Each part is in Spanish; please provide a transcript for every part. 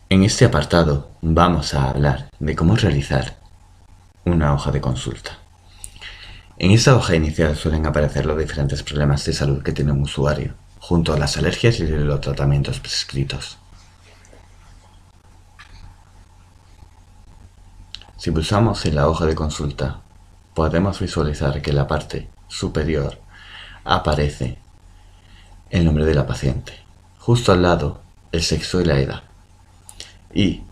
En este apartado vamos a hablar de cómo realizar una hoja de consulta. En esta hoja inicial suelen aparecer los diferentes problemas de salud que tiene un usuario, junto a las alergias y los tratamientos prescritos. Si pulsamos en la hoja de consulta, podemos visualizar que en la parte superior aparece el nombre de la paciente, justo al lado el sexo y la edad, y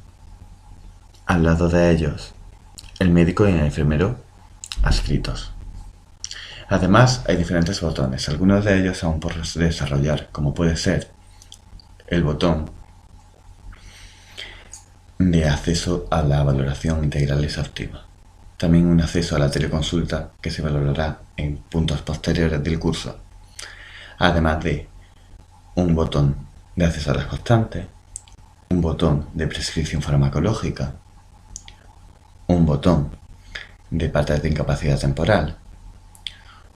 al lado de ellos el médico y el enfermero adscritos. Además, hay diferentes botones, algunos de ellos aún por desarrollar, como puede ser el botón de acceso a la valoración integral exhaustiva. También un acceso a la teleconsulta que se valorará en puntos posteriores del curso. Además de un botón de acceso a las constantes, un botón de prescripción farmacológica, un botón de partes de incapacidad temporal,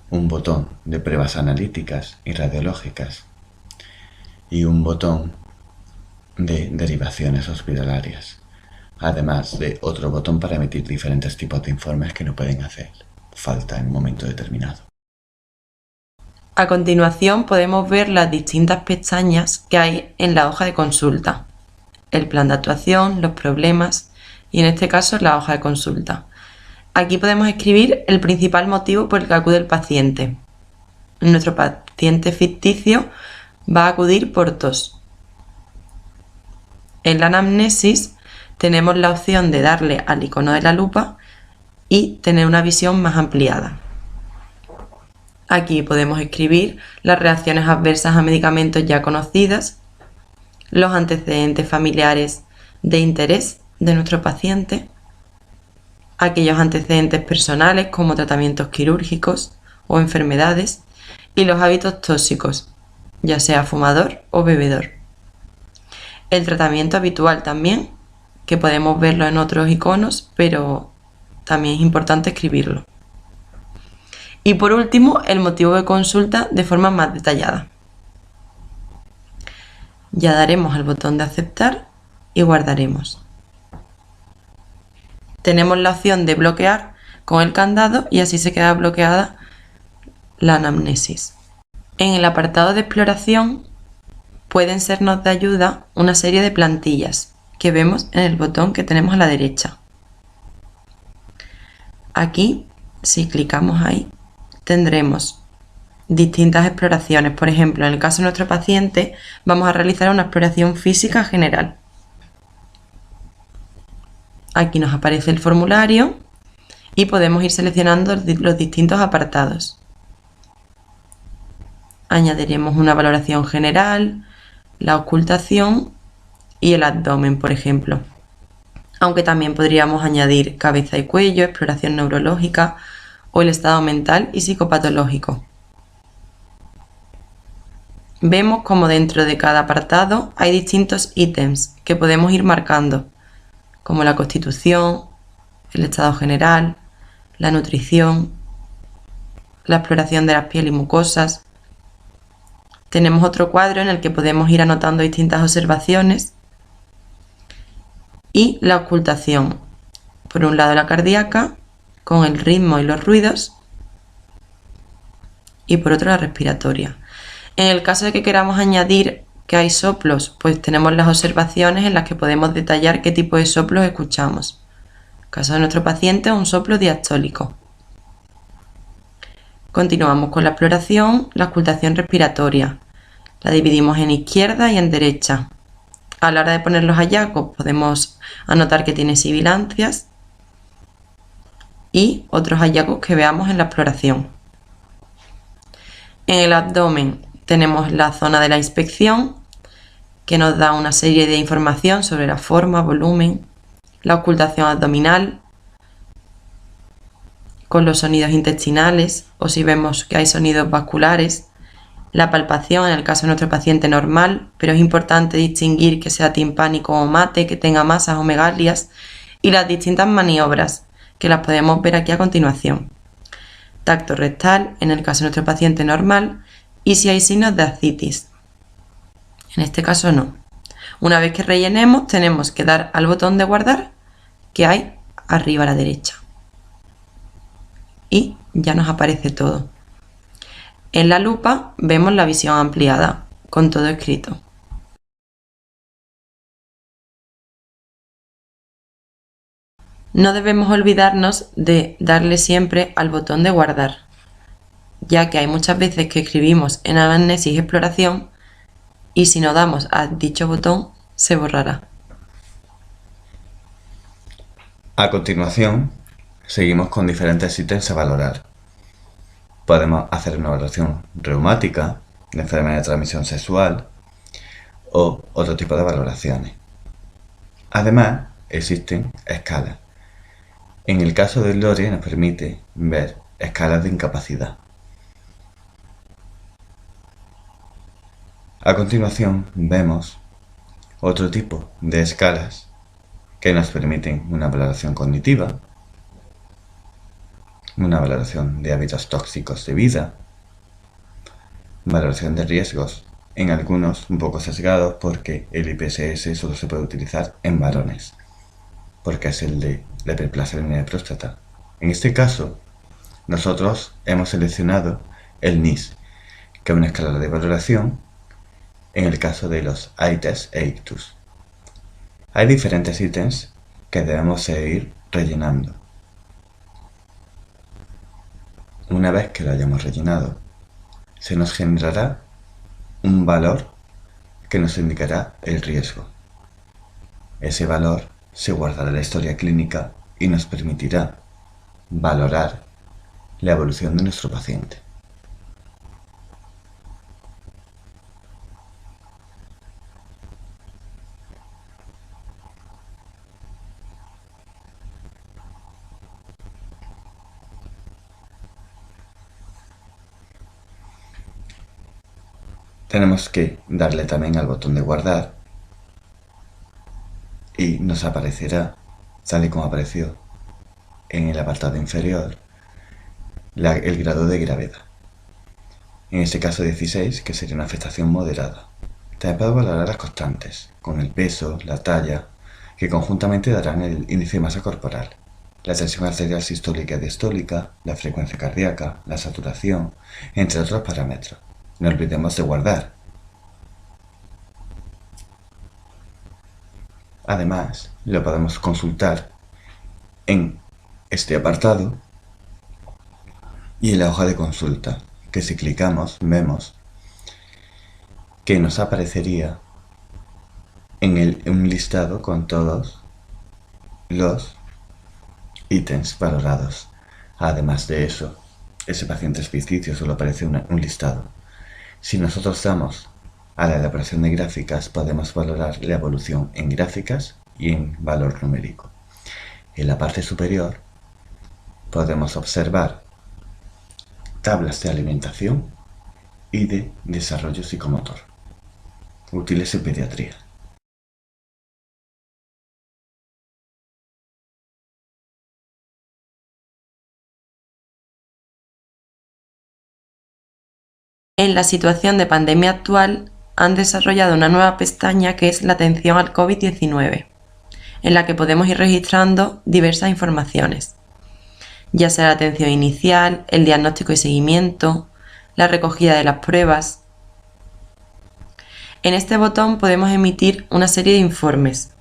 un botón de pruebas analíticas y radiológicas y un botón de derivaciones hospitalarias, además de otro botón para emitir diferentes tipos de informes que no pueden hacer falta en un momento determinado. A continuación podemos ver las distintas pestañas que hay en la hoja de consulta, el plan de actuación, los problemas y en este caso la hoja de consulta. Aquí podemos escribir el principal motivo por el que acude el paciente. Nuestro paciente ficticio va a acudir por tos. En la anamnesis tenemos la opción de darle al icono de la lupa y tener una visión más ampliada. Aquí podemos escribir las reacciones adversas a medicamentos ya conocidas, los antecedentes familiares de interés de nuestro paciente, aquellos antecedentes personales como tratamientos quirúrgicos o enfermedades y los hábitos tóxicos, ya sea fumador o bebedor. El tratamiento habitual también, que podemos verlo en otros iconos, pero también es importante escribirlo. Y por último, el motivo de consulta de forma más detallada. Ya daremos al botón de aceptar y guardaremos. Tenemos la opción de bloquear con el candado y así se queda bloqueada la anamnesis. En el apartado de exploración pueden sernos de ayuda una serie de plantillas que vemos en el botón que tenemos a la derecha. Aquí, si clicamos ahí, tendremos distintas exploraciones. Por ejemplo, en el caso de nuestro paciente, vamos a realizar una exploración física general. Aquí nos aparece el formulario y podemos ir seleccionando los distintos apartados. Añadiremos una valoración general, la ocultación y el abdomen, por ejemplo. Aunque también podríamos añadir cabeza y cuello, exploración neurológica o el estado mental y psicopatológico. Vemos como dentro de cada apartado hay distintos ítems que podemos ir marcando, como la constitución, el estado general, la nutrición, la exploración de las pieles y mucosas. Tenemos otro cuadro en el que podemos ir anotando distintas observaciones y la ocultación. Por un lado la cardíaca, con el ritmo y los ruidos, y por otro la respiratoria. En el caso de que queramos añadir que hay soplos, pues tenemos las observaciones en las que podemos detallar qué tipo de soplos escuchamos. En el caso de nuestro paciente, un soplo diastólico. Continuamos con la exploración, la ocultación respiratoria. La dividimos en izquierda y en derecha. A la hora de poner los hallazgos podemos anotar que tiene sibilancias y otros hallazgos que veamos en la exploración. En el abdomen tenemos la zona de la inspección, que nos da una serie de información sobre la forma, volumen, la ocultación abdominal, con los sonidos intestinales o si vemos que hay sonidos vasculares, la palpación en el caso de nuestro paciente normal, pero es importante distinguir que sea timpánico o mate, que tenga masas o megalias, y las distintas maniobras, que las podemos ver aquí a continuación. Tacto rectal en el caso de nuestro paciente normal y si hay signos de ascitis. En este caso no. Una vez que rellenemos, tenemos que dar al botón de guardar que hay arriba a la derecha. Y ya nos aparece todo. En la lupa vemos la visión ampliada, con todo escrito. No debemos olvidarnos de darle siempre al botón de guardar, ya que hay muchas veces que escribimos en Anamnesis Exploración y si no damos a dicho botón se borrará. A continuación, seguimos con diferentes ítems a valorar. Podemos hacer una valoración reumática, de enfermedad de transmisión sexual o otro tipo de valoraciones. Además, existen escalas. En el caso del LORE nos permite ver escalas de incapacidad. A continuación vemos otro tipo de escalas que nos permiten una valoración cognitiva, una valoración de hábitos tóxicos de vida, valoración de riesgos, en algunos un poco sesgados porque el IPSS solo se puede utilizar en varones, porque es el de la hiperplasia benigna de próstata. En este caso, nosotros hemos seleccionado el NIS, que es una escala de valoración en el caso de los ITES e ICTUS. Hay diferentes ítems que debemos seguir rellenando. Una vez que lo hayamos rellenado, se nos generará un valor que nos indicará el riesgo. Ese valor se guardará en la historia clínica y nos permitirá valorar la evolución de nuestro paciente. Tenemos que darle también al botón de guardar y nos aparecerá, tal y como apareció en el apartado inferior, el grado de gravedad. En este caso 16, que sería una afectación moderada. También podemos valorar las constantes, con el peso, la talla, que conjuntamente darán el índice de masa corporal, la tensión arterial sistólica y diastólica, la frecuencia cardíaca, la saturación, entre otros parámetros. No olvidemos de guardar. Además, lo podemos consultar en este apartado y en la hoja de consulta, que si clicamos vemos que nos aparecería en un listado con todos los ítems valorados. Además de eso, ese paciente ficticio solo aparece un listado. Si nosotros damos a la elaboración de gráficas, podemos valorar la evolución en gráficas y en valor numérico. En la parte superior podemos observar tablas de alimentación y de desarrollo psicomotor, útiles en pediatría. En la situación de pandemia actual, han desarrollado una nueva pestaña que es la atención al COVID-19, en la que podemos ir registrando diversas informaciones, ya sea la atención inicial, el diagnóstico y seguimiento, la recogida de las pruebas. En este botón podemos emitir una serie de informes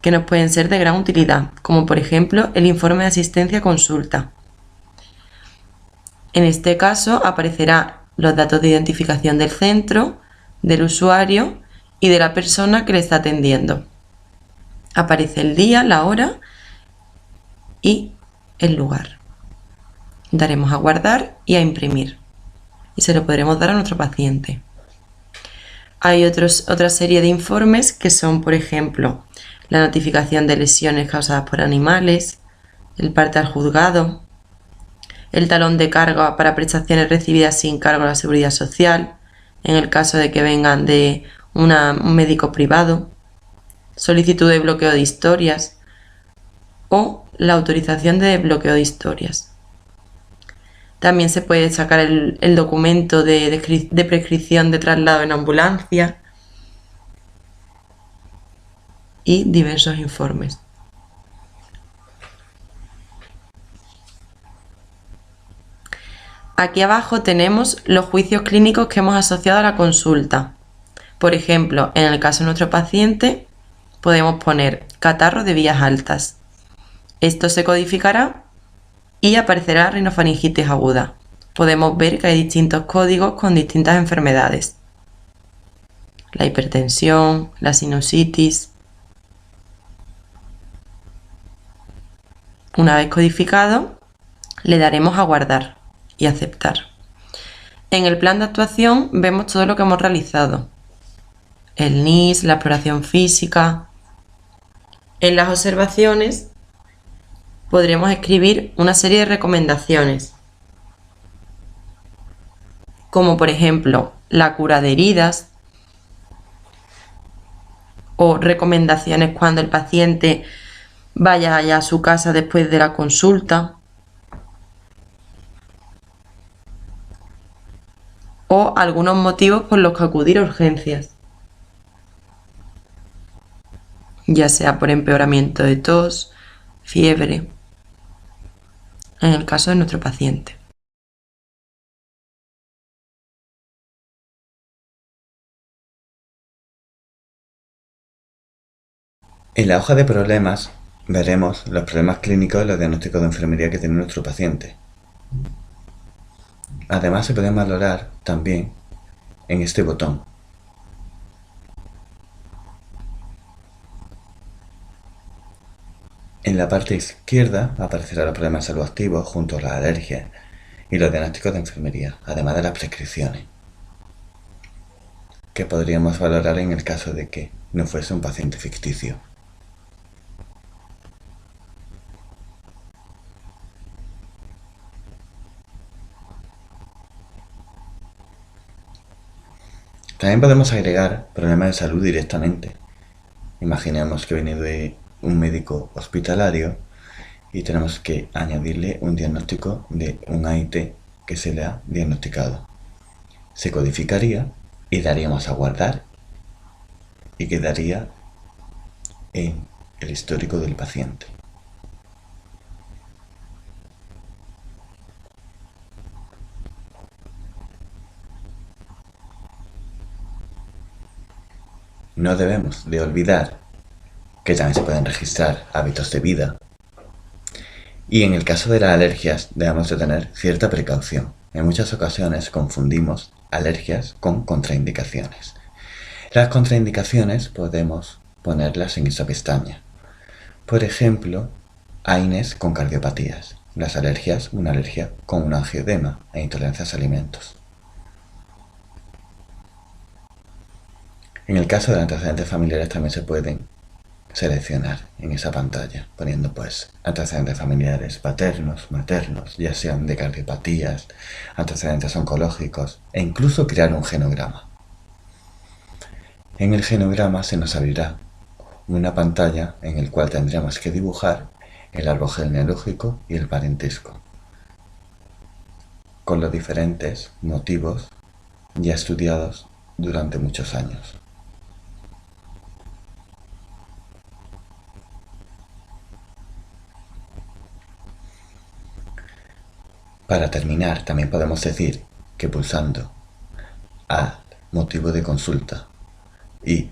que nos pueden ser de gran utilidad, como por ejemplo el informe de asistencia a consulta. En este caso aparecerá los datos de identificación del centro, del usuario y de la persona que le está atendiendo. Aparece el día, la hora y el lugar. Daremos a guardar y a imprimir y se lo podremos dar a nuestro paciente. Hay otra serie de informes que son, por ejemplo, la notificación de lesiones causadas por animales, el parte al juzgado, el talón de carga para prestaciones recibidas sin cargo a la Seguridad Social, en el caso de que vengan de un médico privado, solicitud de bloqueo de historias o la autorización de bloqueo de historias. También se puede sacar el documento de prescripción de traslado en ambulancia. y diversos informes. Aquí abajo tenemos los juicios clínicos que hemos asociado a la consulta. Por ejemplo, en el caso de nuestro paciente, podemos poner catarro de vías altas. Esto se codificará y aparecerá rinofaringitis aguda. Podemos ver que hay distintos códigos con distintas enfermedades. La hipertensión, la sinusitis. Una vez codificado, le daremos a guardar y aceptar. En el plan de actuación vemos todo lo que hemos realizado. El NIS, la exploración física. En las observaciones podremos escribir una serie de recomendaciones, como por ejemplo la cura de heridas o recomendaciones cuando el paciente vaya ya a su casa después de la consulta, o algunos motivos por los que acudir a urgencias, ya sea por empeoramiento de tos, fiebre, en el caso de nuestro paciente. En la hoja de problemas veremos los problemas clínicos y los diagnósticos de enfermería que tiene nuestro paciente. Además se pueden valorar también en este botón. En la parte izquierda aparecerán los problemas de salud activos junto a las alergias y los diagnósticos de enfermería, además de las prescripciones, que podríamos valorar en el caso de que no fuese un paciente ficticio. También podemos agregar problemas de salud directamente. Imaginemos que viene de un médico hospitalario y tenemos que añadirle un diagnóstico de un AIT que se le ha diagnosticado. Se codificaría y daríamos a guardar y quedaría en el histórico del paciente. No debemos de olvidar que también se pueden registrar hábitos de vida. Y en el caso de las alergias debemos de tener cierta precaución. En muchas ocasiones confundimos alergias con contraindicaciones. Las contraindicaciones podemos ponerlas en esta pestaña. Por ejemplo, AINES con cardiopatías. Las alergias, una alergia con un angioedema e intolerancias a alimentos. En el caso de antecedentes familiares también se pueden seleccionar en esa pantalla, poniendo pues antecedentes familiares paternos, maternos, ya sean de cardiopatías, antecedentes oncológicos e incluso crear un genograma. En el genograma se nos abrirá una pantalla en el cual tendremos que dibujar el árbol genealógico y el parentesco, con los diferentes motivos ya estudiados durante muchos años. Para terminar, también podemos decir que pulsando al motivo de consulta y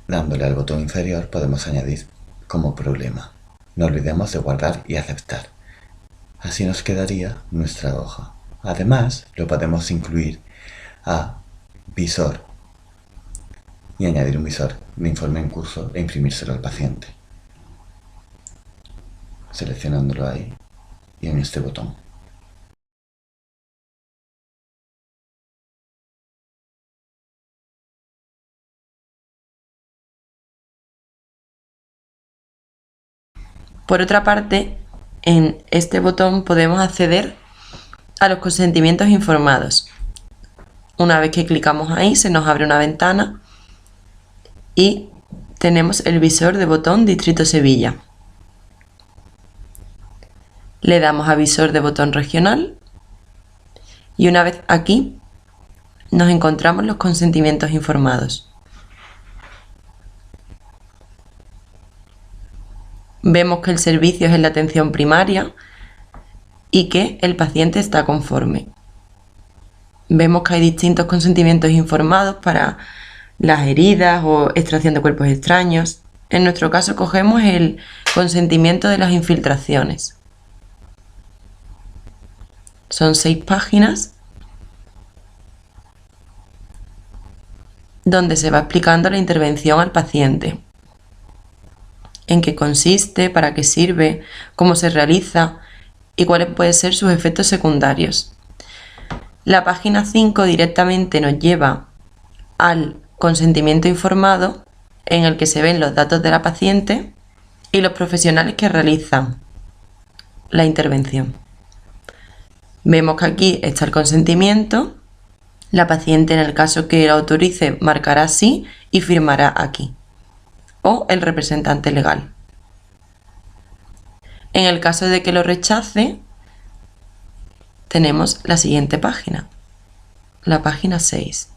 dándole al botón inferior podemos añadir como problema. No olvidemos de guardar y aceptar. Así nos quedaría nuestra hoja. Además, lo podemos incluir a visor y añadir un visor de informe en curso e imprimírselo al paciente, seleccionándolo ahí y en este botón. Por otra parte, en este botón podemos acceder a los consentimientos informados. Una vez que clicamos ahí, se nos abre una ventana y tenemos el visor de botón Distrito Sevilla. Le damos a visor de botón regional y una vez aquí nos encontramos los consentimientos informados. Vemos que el servicio es en la atención primaria y que el paciente está conforme. Vemos que hay distintos consentimientos informados para las heridas o extracción de cuerpos extraños. En nuestro caso cogemos el consentimiento de las infiltraciones. Son 6 páginas donde se va explicando la intervención al paciente, en qué consiste, para qué sirve, cómo se realiza y cuáles pueden ser sus efectos secundarios. La página 5 directamente nos lleva al consentimiento informado, en el que se ven los datos de la paciente y los profesionales que realizan la intervención. Vemos que aquí está el consentimiento. La paciente, en el caso que lo autorice, marcará sí y firmará aquí, o el representante legal. En el caso de que lo rechace, tenemos la siguiente página, la página 6.